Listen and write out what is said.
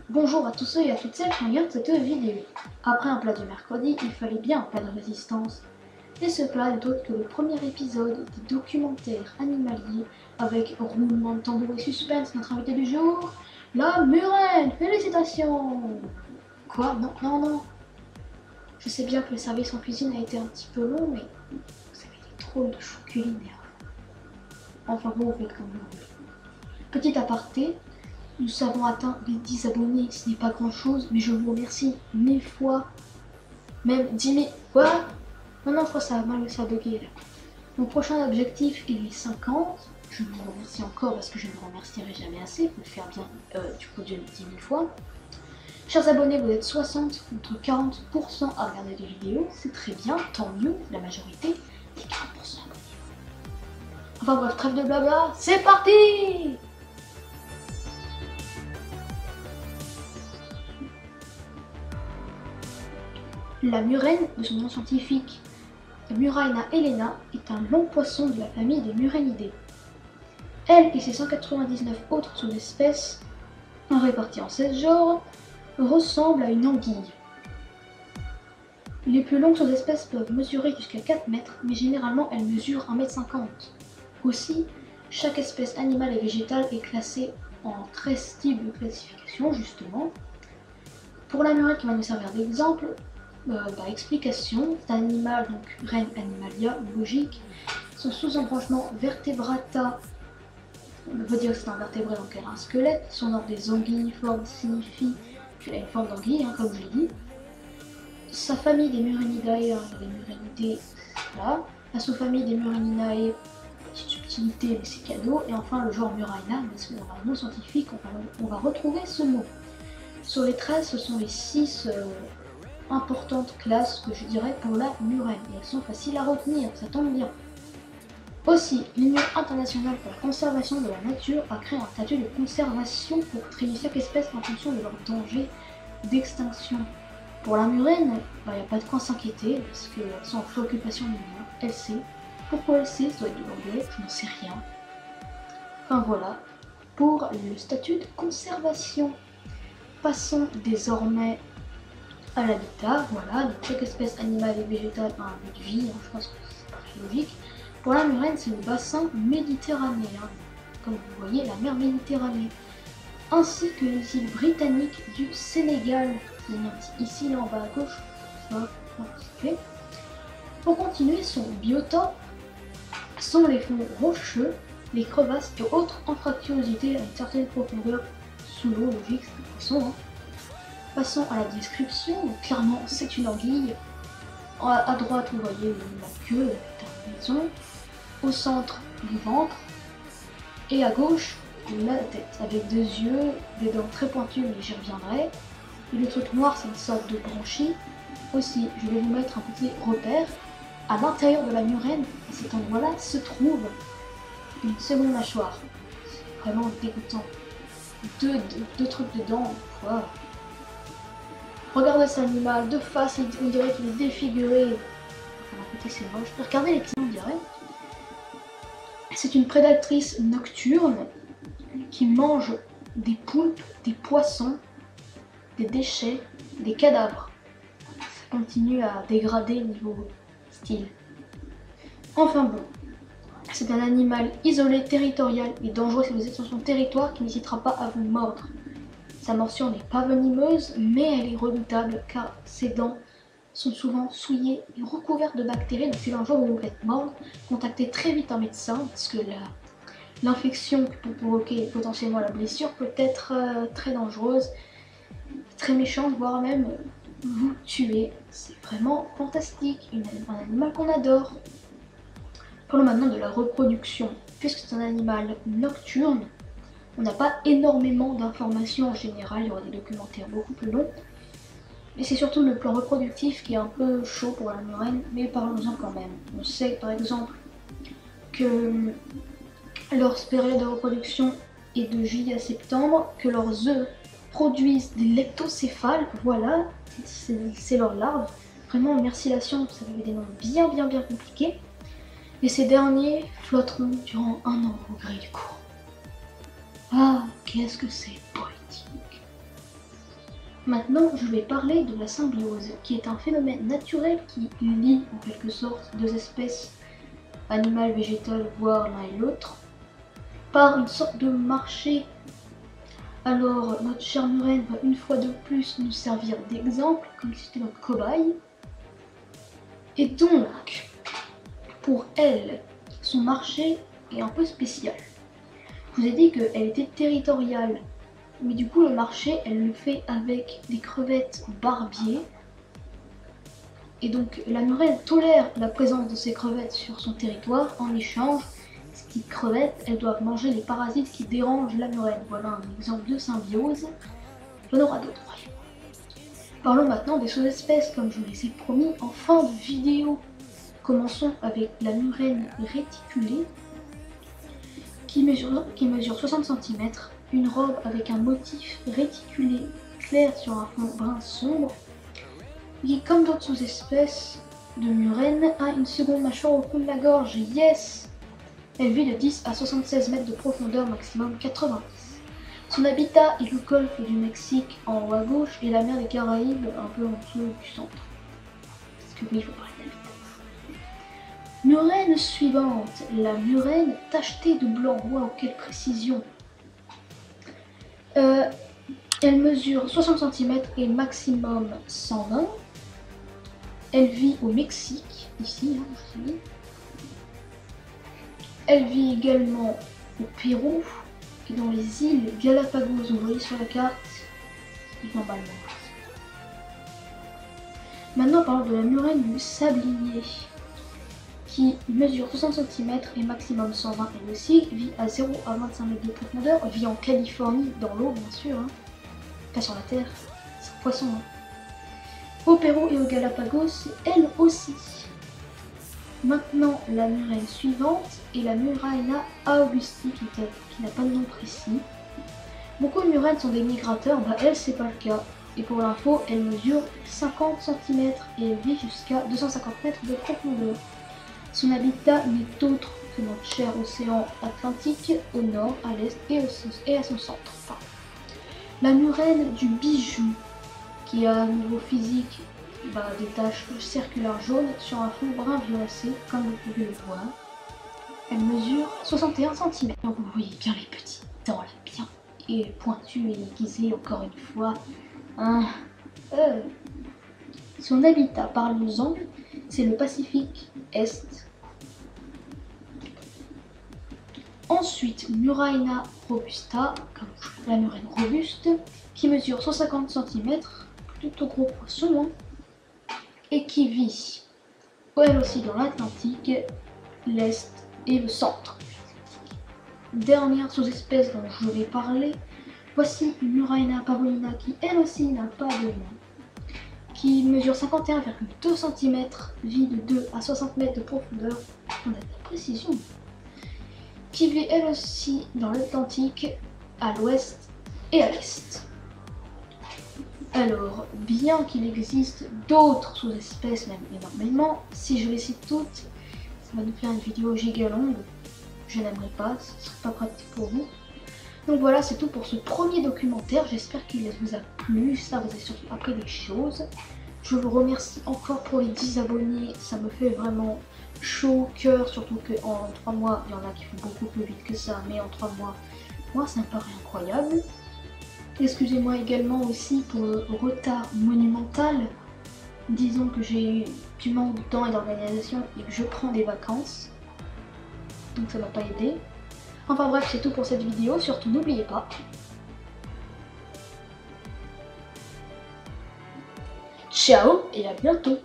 Bonjour à tous ceux et à toutes celles qui regardent cette vidéo. Après un plat du mercredi, il fallait bien un plat de résistance. Et ce plat n'est autre que le premier épisode du documentaire animalier avec roulement de tambour et suspense, notre invité du jour, la Murène. Félicitations. Quoi? Non, non, non. Je sais bien que le service en cuisine a été un petit peu long, mais vous avez des drôles de choix culinaires. Enfin bon, vous faites comme vous voulez. Petit aparté, nous avons atteint les 10 abonnés, ce n'est pas grand chose, mais je vous remercie 1000 fois, même 10 000. Quoi? Non, non, je crois que ça a mal, ça a bugué là. Mon prochain objectif est les 50. Je vous remercie encore parce que je ne vous remercierai jamais assez pour le faire bien, du coup, 10 000 fois. Chers abonnés, vous êtes 60 contre 40% à regarder des vidéos, c'est très bien, tant mieux, la majorité, les 40% abonnés. Enfin bref, trêve de blabla, c'est parti! La murène, de son nom scientifique Muraina helena, est un long poisson de la famille des Murènidés. Elle et ses 199 autres sous-espèces, réparties en 16 genres, ressemblent à une anguille. Les plus longues sous-espèces peuvent mesurer jusqu'à 4 mètres, mais généralement elles mesurent 1,50 m. Aussi, chaque espèce animale et végétale est classée en 13 types de classification, justement. Pour la murène qui va nous servir d'exemple, explication, c'est un animal, donc Reine Animalia, logique. Son sous-embranchement Vertebrata veut dire que c'est un vertébré, donc elle a un squelette. Son ordre des anguilliformes signifie qu'elle a une forme d'anguille, comme je l'ai dit. Sa famille des Murenidae, les Murenidés, là. La sous-famille des Mureninae, petite subtilité, mais c'est cadeau. Et enfin le genre Muraina, parce que dans un nom scientifique, on va retrouver ce mot. Sur les 13, ce sont les 6 importantes classes que je dirais pour la murène. Et elles sont faciles à retenir, ça tombe bien. Aussi, l'Union internationale pour la conservation de la nature a créé un statut de conservation pour trier chaque espèce en fonction de leur danger d'extinction. Pour la murène, il n'y a pas de quoi s'inquiéter, parce qu'elles sont en préoccupation minière. Elle sait. Pourquoi elle sait? Ça doit être de l'anglais, je n'en sais rien. Enfin voilà, pour le statut de conservation. Passons désormais à l'habitat, voilà, donc chaque espèce animale et végétale a un but de vie, je pense que c'est pas logique. Pour la murène, c'est le bassin méditerranéen, comme vous voyez, la mer Méditerranée, ainsi que les îles britanniques du Sénégal, ici, là en bas à gauche, ça, fait. Pour continuer, son biotope sont les fonds rocheux, les crevasses et autres anfractuosités à une certaine profondeur sous l'eau, logique, c'est un poisson, hein. Passons à la description, donc clairement c'est une anguille. À droite vous voyez la queue, la terminaison. Au centre le ventre. Et à gauche la tête, avec 2 yeux, des dents très pointues, mais j'y reviendrai. Et le truc noir c'est une sorte de branchie. Aussi, je vais vous mettre un petit repère. À l'intérieur de la murène, à cet endroit-là, se trouve une seconde mâchoire. C'est vraiment dégoûtant. Deux trucs dedans, quoi. Regardez cet animal de face, on dirait qu'il est défiguré. Enfin, à côté c'est moche. Regardez les pieds, on dirait. C'est une prédatrice nocturne qui mange des poulpes, des poissons, des déchets, des cadavres. Ça continue à dégrader niveau style. Enfin bon, c'est un animal isolé, territorial et dangereux si vous êtes sur son territoire qui n'hésitera pas à vous mordre. Sa morsure n'est pas venimeuse, mais elle est redoutable car ses dents sont souvent souillées et recouvertes de bactéries. Donc si un jour vous vous faites mordre, contactez très vite un médecin parce que l'infection que peut provoquer potentiellement la blessure peut être très dangereuse, très méchante, voire même vous tuer. C'est vraiment fantastique, un animal qu'on adore. Parlons maintenant de la reproduction. Puisque c'est un animal nocturne, on n'a pas énormément d'informations en général, il y aura des documentaires beaucoup plus longs. Mais c'est surtout le plan reproductif qui est un peu chaud pour la murène, mais parlons-en quand même. On sait par exemple que leur période de reproduction est de juillet à septembre, que leurs œufs produisent des leptocéphales, voilà, c'est leurs larves. Vraiment, merci la science, ça avait des noms bien compliqués. Et ces derniers flotteront durant 1 an au gré du courant. Ah, qu'est-ce que c'est poétique. Maintenant, je vais parler de la symbiose, qui est un phénomène naturel qui lie en quelque sorte deux espèces animales, végétales, voire l'un et l'autre, par une sorte de marché. Alors, notre chère Muren va une fois de plus nous servir d'exemple, comme si c'était notre cobaye. Et donc, pour elle, son marché est un peu spécial. Je vous ai dit qu'elle était territoriale. Mais du coup, le marché, elle le fait avec des crevettes barbier. Et donc, la murène tolère la présence de ces crevettes sur son territoire. En échange, ces petites crevettes, elles doivent manger les parasites qui dérangent la murène. Voilà un exemple de symbiose. Il y en aura d'autres. Parlons maintenant des sous-espèces, comme je vous les ai promis en fin de vidéo. Commençons avec la murène réticulée, qui mesure 60 cm. Une robe avec un motif réticulé clair sur un fond brun sombre, qui, comme d'autres sous-espèces de murène, a une seconde mâchoire au fond de la gorge. Yes! Elle vit de 10 à 76 mètres de profondeur, maximum 90. Son habitat est le golfe du Mexique en haut à gauche et la mer des Caraïbes un peu en dessous du centre. Parce que oui, je vous parle d'habitat. Murène suivante, la murène tachetée de blanc. Waouh, quelle précision! Elle mesure 60 cm et maximum 120. Elle vit au Mexique, ici, je dis. Elle vit également au Pérou et dans les îles Galapagos. Vous voyez sur la carte, normalement. Maintenant, parlons de la murène du sablier, qui mesure 60 cm et maximum 120. Elle aussi vit à 0 à 25 mètres de profondeur. Elle vit en Californie, dans l'eau bien sûr, hein. Pas sur la terre, c'est un poisson. Hein. Au Pérou et au Galapagos, elle aussi. Maintenant, la murène suivante est la Muraena augusti, qui n'a pas de nom précis. Beaucoup de murènes sont des migrateurs, bah elle c'est pas le cas. Et pour l'info, elle mesure 50 cm et elle vit jusqu'à 250 mètres de profondeur. Son habitat n'est autre que notre cher océan Atlantique, au nord, à l'est et à son centre. Enfin, la murène du bijou, qui a un niveau physique des taches circulaires jaunes sur un fond brun violacé, comme vous pouvez le voir. Elle mesure 61 cm. Donc vous voyez bien les petits dents là, bien et pointues et aiguisées encore une fois. Hein. Son habitat, parlons-en, c'est le Pacifique Est. Ensuite, Muraena robusta, comme la murène robuste, qui mesure 150 cm, plutôt gros poisson, hein, et qui vit, elle aussi dans l'Atlantique, l'Est et le centre. Dernière sous-espèce dont je vais parler, voici Muraena parolina, qui elle aussi n'a pas de nom, qui mesure 51,2 cm, vit de 2 à 60 mètres de profondeur, on a de la précision, qui vit elle aussi dans l'Atlantique, à l'ouest et à l'est. Alors, bien qu'il existe d'autres sous-espèces, même énormément, si je les cite toutes, ça va nous faire une vidéo giga longue. Je n'aimerais pas, ce ne serait pas pratique pour vous. Donc voilà, c'est tout pour ce premier documentaire. J'espère qu'il vous a plu, ça vous a surtout appris des choses. Je vous remercie encore pour les 10 abonnés, ça me fait vraiment chaud au cœur, surtout qu'en 3 mois, il y en a qui font beaucoup plus vite que ça, mais en 3 mois, moi ça me paraît incroyable. Excusez-moi également aussi pour le retard monumental. Disons que j'ai eu du manque de temps et d'organisation et que je prends des vacances. Donc ça m'a pas aidé. Enfin bref, c'est tout pour cette vidéo. Surtout n'oubliez pas. Ciao et à bientôt.